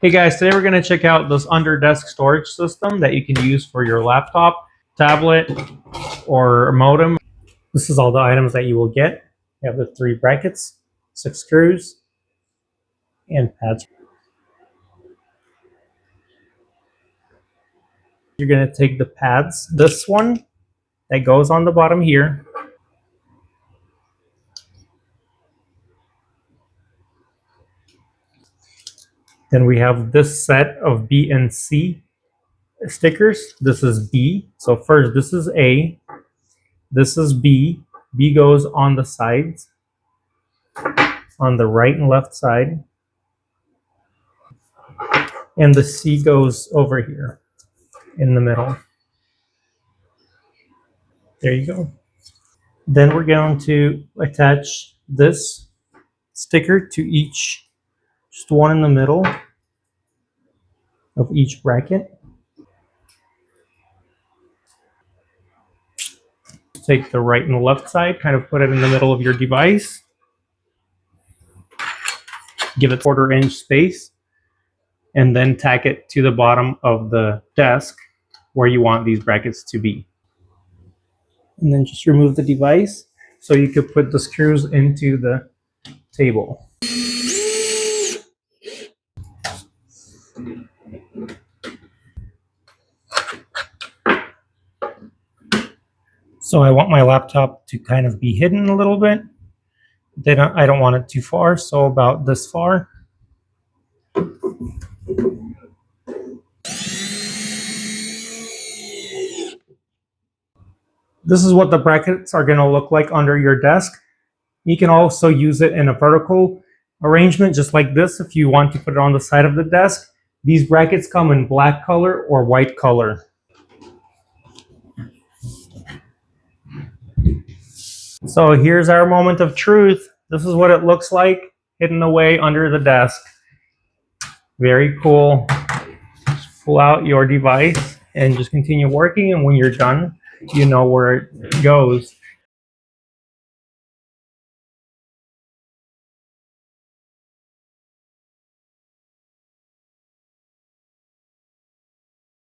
Hey guys, today we're going to check out this under desk storage system that you can use for your laptop, tablet, or modem. This is all the items that you will get. You have the 3 brackets, 6 screws, and pads. You're going to take the pads, this one that goes on the bottom here. Then we have this set of B and C stickers. This is B. So first, this is A. This is B. B goes on the sides, on the right and left side. And the C goes over here in the middle. There you go. Then we're going to attach this sticker to each, just one in the middle of each bracket. Take the right and the left side, kind of put it in the middle of your device. Give it 1/4 inch space, and then tack it to the bottom of the desk where you want these brackets to be. And then just remove the device so you could put the screws into the table. So I want my laptop to kind of be hidden a little bit. I don't want it too far, so about this far. This is what the brackets are going to look like under your desk. You can also use it in a vertical arrangement, just like this, if you want to put it on the side of the desk. These brackets come in black color or white color. So here's our moment of truth. This is what it looks like hidden away under the desk. Very cool. Just pull out your device and just continue working, and when you're done, you know where it goes.